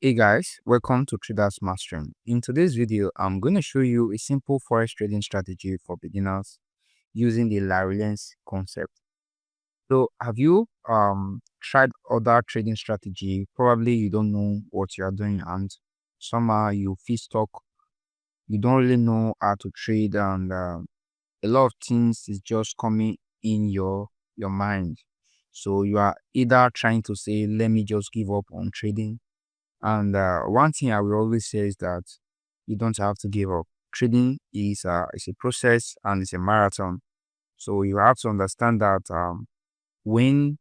Hey guys, welcome to Traders Mastering. In today's video, I'm going to show you a simple forex trading strategy for beginners using the Larians concept. So, have you tried other trading strategy? Probably you don't know what you are doing, and somehow you feel stuck. You don't really know how to trade, and a lot of things is just coming in your mind. So you are either trying to say, "Let me just give up on trading." And one thing I will always say is that you don't have to give up. Trading is a process and it's a marathon. So you have to understand that when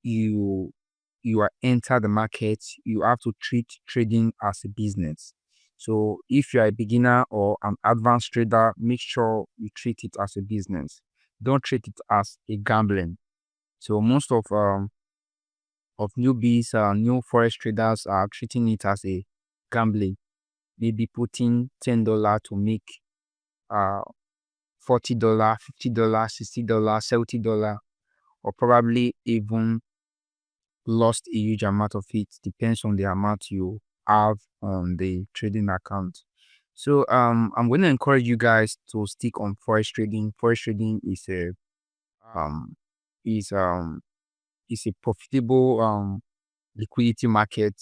you you are enter the market, you have to treat trading as a business. So if you are a beginner or an advanced trader, make sure you treat it as a business. Don't treat it as a gambling. So most of newbies, new forex traders are treating it as a gambling, maybe putting $10 to make uh $40, $50, $60, $70, or probably even lost a huge amount of it. Depends on the amount you have on the trading account. So I'm going to encourage you guys to stick on forex trading. Forex trading um is um is a profitable liquidity market,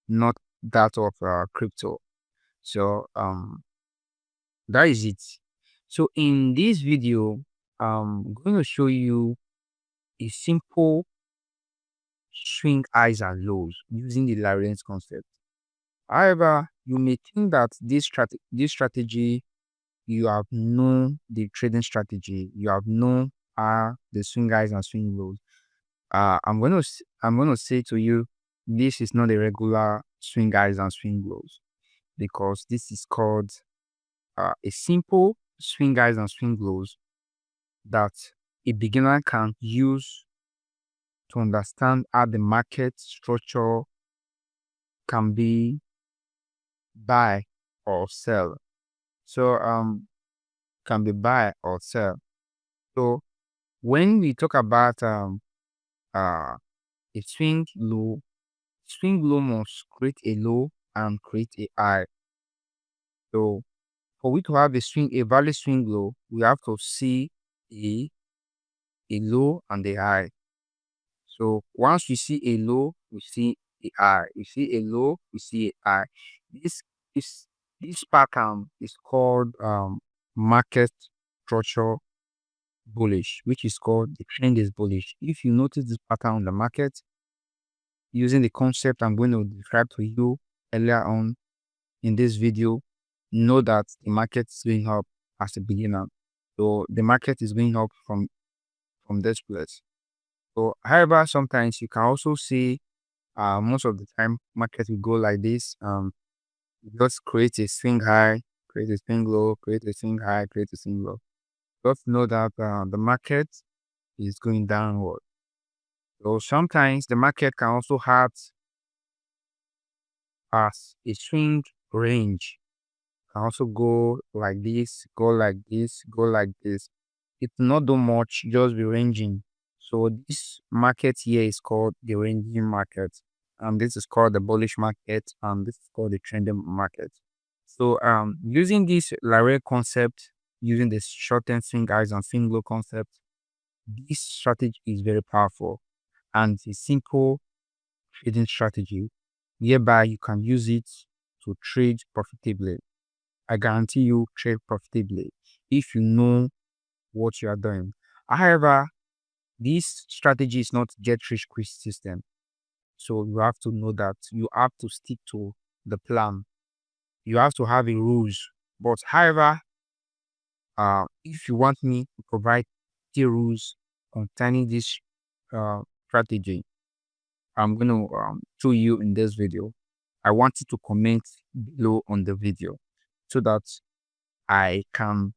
not that of crypto. So that is it. So in this video, I'm going to show you a simple swing highs and lows using the Larians concept. However, you may think that this strategy, you have known the trading strategy, you have known the swing highs and swing lows. I'm gonna say to you, this is not a regular swing highs and swing lows, because this is called a simple swing highs and swing lows that a beginner can use to understand how the market structure can be buy or sell. So can be buy or sell. So when we talk about uh a swing low must create a low and create a high. So for we to have a valid swing low, we have to see a a low and a high. So once you see a low, you see a high. You see a low, you see a high. This this this pattern is called market structure bullish, which is called the trend is bullish. If you notice this pattern on the market, using the concept I'm going to describe to you earlier on in this video, know that the market is going up as a beginner. So the market is going up from this place. So however, sometimes you can also see most of the time market will go like this. Just create a swing high, create a swing low, create a swing high, create a swing low. Just know that the market is going downward. So sometimes the market can also have as a swing range. Can also go like this, go like this, go like this. It's not do much, just be ranging. So this market here is called the ranging market. And this is called the bullish market, and this is called the trending market. So using this Lariat concept, using the short-term swing highs and swing low concept, this strategy is very powerful and it's a simple trading strategy whereby you can use it to trade profitably. I guarantee you trade profitably if you know what you are doing. However, this strategy is not get rich quick system. So you have to know that you have to stick to the plan. You have to have a rules. But however, if you want me to provide the rules concerning this strategy, I'm going to show you in this video. I want you to comment below on the video so that I can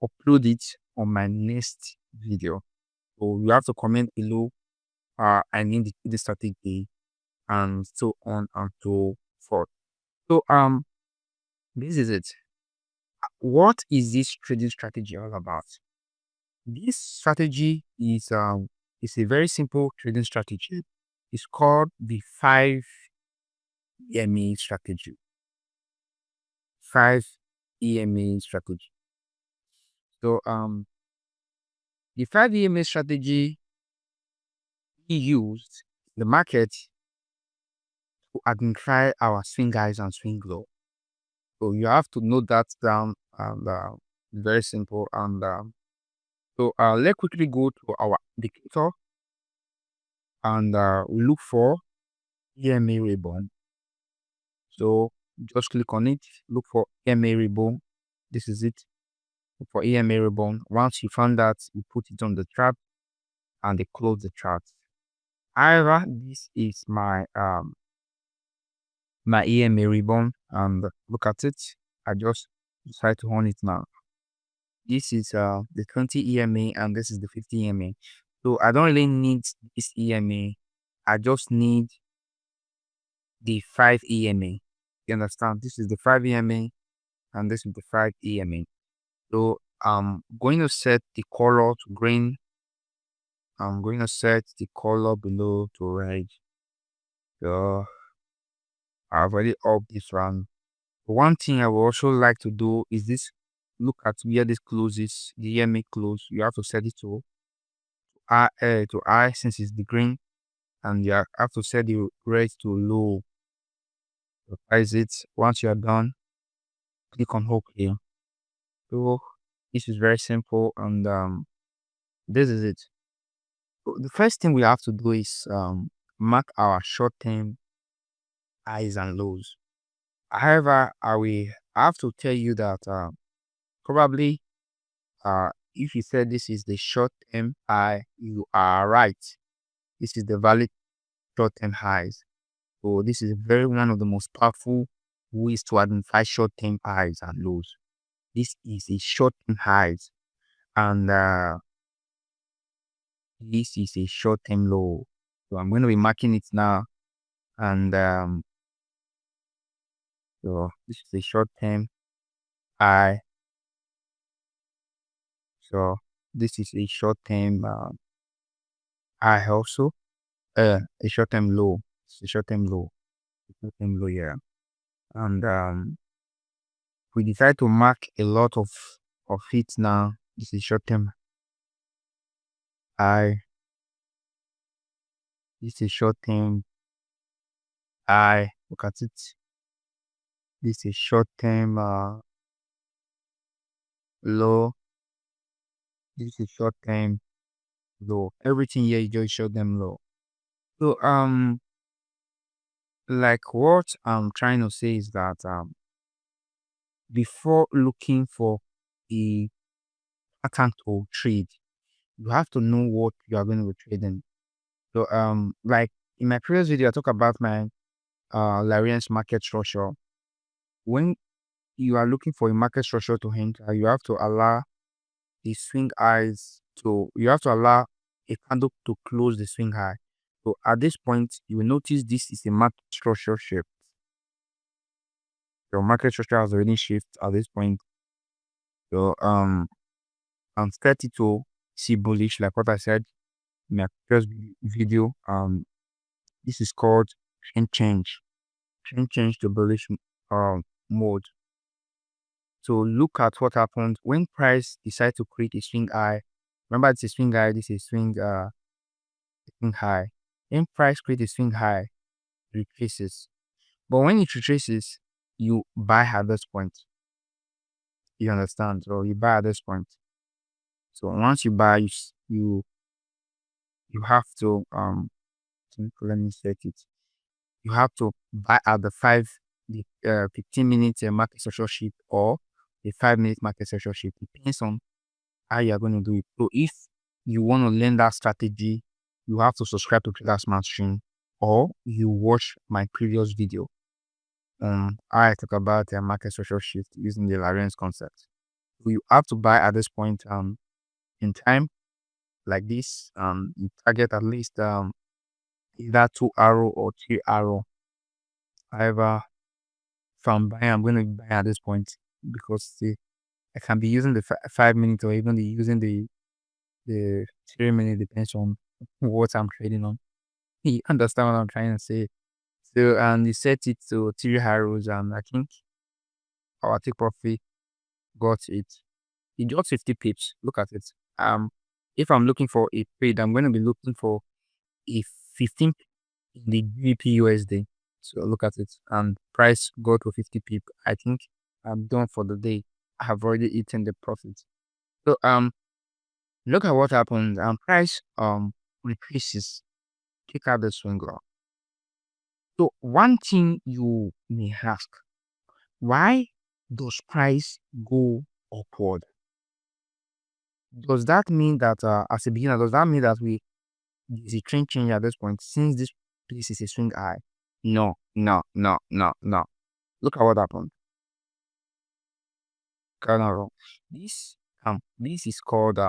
upload it on my next video. So you have to comment below. I need the strategy and so on and so forth. So this is it. What is this trading strategy all about? This strategy is a very simple trading strategy. It's called the EMA strategy. 5 EMA strategy. So the 5 EMA strategy we used the market to identify our swing highs and swing low. So you have to note that down, and very simple. And so let's quickly go to our indicator and look for EMA ribbon. So just click on it, look for EMA ribbon. This is it. Look for EMA ribbon. Once you found that, you put it on the chart and they close the chart. However, this is my my EMA ribbon, and look at it. I just decided to on it now. This is the 20 EMA and this is the 50 EMA. So I don't really need this EMA. I just need the 5 EMA. You understand? This is the 5 EMA and this is the 5 EMA. So I'm going to set the color to green. I'm going to set the color below to red. So I've already up this one. One thing I would also like to do is this. Look at where this closes, the EMA close. You have to set it to I since it's the green, and you have to set the red to low. Resize it. Once you are done, click on OK. So this is very simple, and this is it. So the first thing we have to do is mark our short-term highs and lows. However, I have to tell you that probably if you said this is the short-term high, you are right. This is the valid short-term highs. So this is very one of the most powerful ways to identify short-term highs and lows. This is a short-term highs, and this is a short-term low. So I'm going to be marking it now, and so this is a short-term high. So this is a short-term high also. A short-term low. It's a short-term low. Short-term low, yeah. And we decide to mark a lot of it now. This is short-term high. This is short-term high. Look at it. This is short-term low. This is short-term low. Everything here is just short-term low. So like what I'm trying to say is that before looking for a pattern to trade, you have to know what you are going to be trading. So like in my previous video, I talked about my Larian's market structure. When you are looking for a market structure to enter, you have to allow the swing highs to you have to allow a candle to close the swing high. So at this point, you will notice this is a market structure shift. Your market structure has already shifted at this point. So I'm starting to see bullish, like what I said in my previous video. This is called trend change. Trend change to bullish mode. So look at what happened when price decide to create a swing high. Remember, it's a swing high. This is swing high. When price create a swing high, it retraces. But when it retraces, you buy at this point. You understand? So you buy at this point. So once you buy, you have to let me set it. You have to buy at the 15-minute market structure shift or the 5-minute market structure shift. Depends on how you are going to do it. So if you want to learn that strategy, you have to subscribe to Trader's Stream or you watch my previous video. I talk about the market structure shift using the Larian's concept. So you have to buy at this point in time like this. You target at least either 2 arrow or 3 arrow. However, if I'm buying, I'm going to buy at this point because I can be using the 5-minute or even using the 3-minute, depends on what I'm trading on. You understand what I'm trying to say? So and you set it to 3 arrows, and I think our take profit got it. It got 50 pips. Look at it. If I'm looking for a trade, I'm going to be looking for a 15 in the GBP USD. So look at it, and price go to 50 pip. I think I'm done for the day. I have already eaten the profit. So look at what happens. Price retraces. Check out the swing graph. So one thing you may ask, why does price go upward? Does that mean that as a beginner, does that mean that we is a trend change at this point since this place is a swing high? No, no, no, no, no. Look at what happened. Wrong. This is called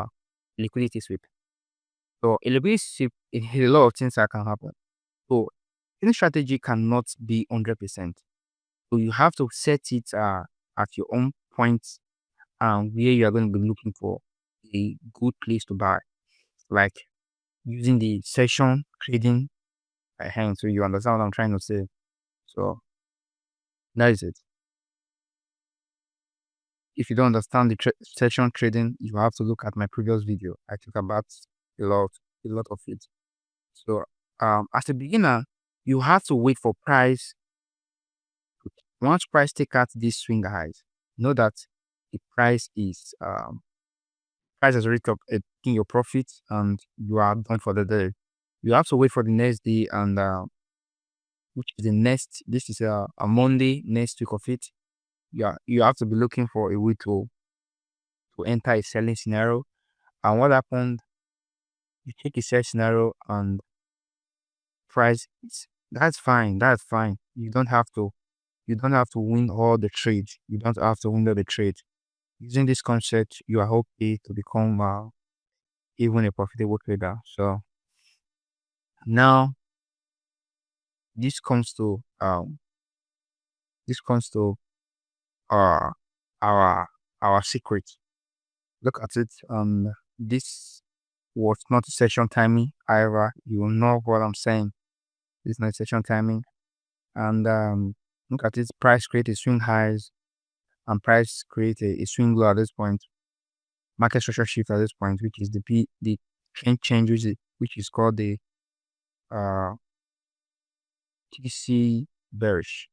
liquidity sweep. So a liquidity sweep, a lot of things that can happen. So any strategy cannot be 100%. So you have to set it at your own point where you are going to be looking for a good place to buy, like using the session trading hand. So you understand what I'm trying to say. So that is it. If you don't understand the session trading, you have to look at my previous video. I talk about a lot of it. So as a beginner, you have to wait for price. Once price take out these swing highs, know that the price has already taken your profit and you are done for the day. You have to wait for the next day, and which is the next. This is a Monday next week of it. You have to be looking for a way to enter a selling scenario. And what happened? You take a sell scenario and price. That's fine. That's fine. You don't have to. You don't have to win all the trades. You don't have to win all the trades. Using this concept, you are okay to become even a profitable trader. So now this comes to this comes to uh our our secret. Look at it. This was not session timing. However, you will know what I'm saying. This is not session timing. And look at it. Price create a swing highs, and price create a swing low at this point. Market structure shift at this point, which is the trend change, which is called the uh TC bearish.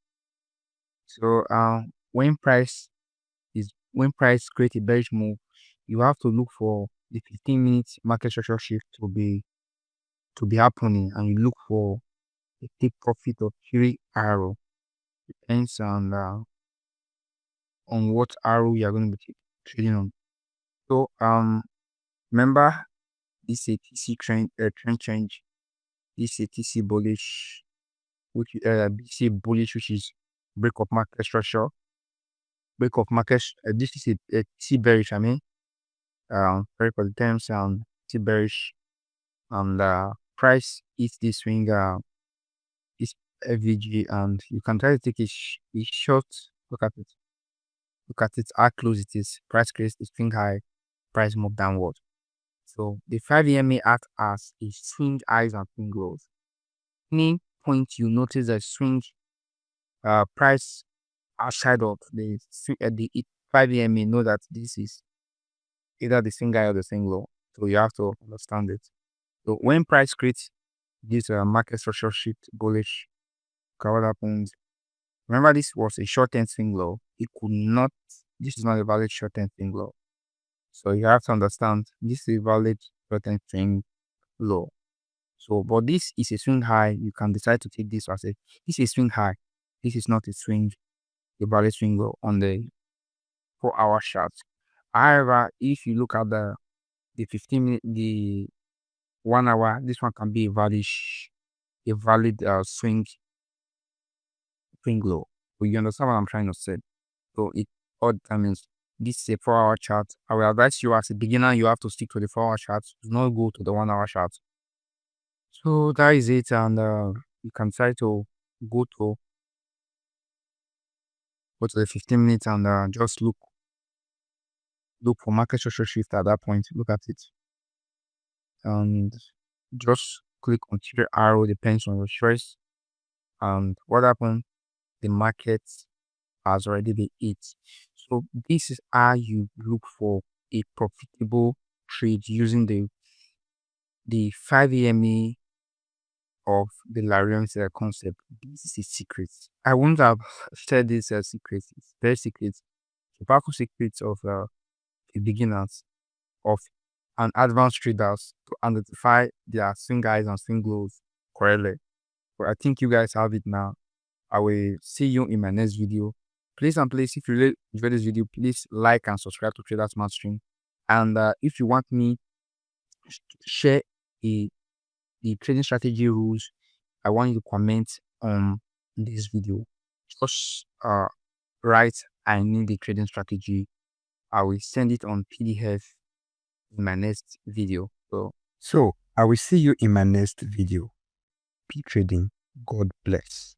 So when price create a bearish move, you have to look for the 15-minute market structure shift to be happening, and you look for a take profit of 3 arrow. Depends on what arrow you are going to be trading on. So remember, this is a TC trend change. This is a TC bullish, which BC bullish, which is break of market structure. Break of market. This is a TC bearish. I mean, very for the terms TC bearish, and price is this swing. Is FVG, and you can try to take a short look at it. Look at it, how close it is. Price creates a swing high, price move downward. So the 5 EMA act as a swing highs and swing lows. Any point you notice a swing price outside of the 5 EMA, know that this is either the swing high or the swing low. So you have to understand it. So when price creates this market structure shift bullish, what happens? Remember, this was a short-term swing low. It could not. This is not a valid short-term swing low. So you have to understand this is a valid short-term swing low. So, but this is a swing high. You can decide to take this as this is a swing high. This is not a valid swing low on the 4-hour chart. However, if you look at the 15-minute, the 1 hour, this one can be a valid swing low. So you understand what I'm trying to say? So it all determines. This is a 4-hour chart. I will advise you as a beginner, you have to stick to the 4-hour chart. Do not go to the 1-hour chart. So that is it, and you can try to go to the 15 minutes and just look for market structure shift at that point. Look at it, and just click on 3 arrow. Depends on your choice. And what happened? The market has already been hit. So this is how you look for a profitable trade using the 5 EMA of the Larian's concept. This is a secret. I wouldn't have shared this secret. It's very secret. The powerful secrets of the beginners, of an advanced traders to identify their swing highs and swing lows correctly. But I think you guys have it now. I will see you in my next video. Please and please, if you really enjoyed this video, please like and subscribe to Trader Smart Stream. And if you want me to share the trading strategy rules, I want you to comment on this video. Just write, I need the trading strategy. I will send it on PDF in my next video. So I will see you in my next video. Be trading. God bless.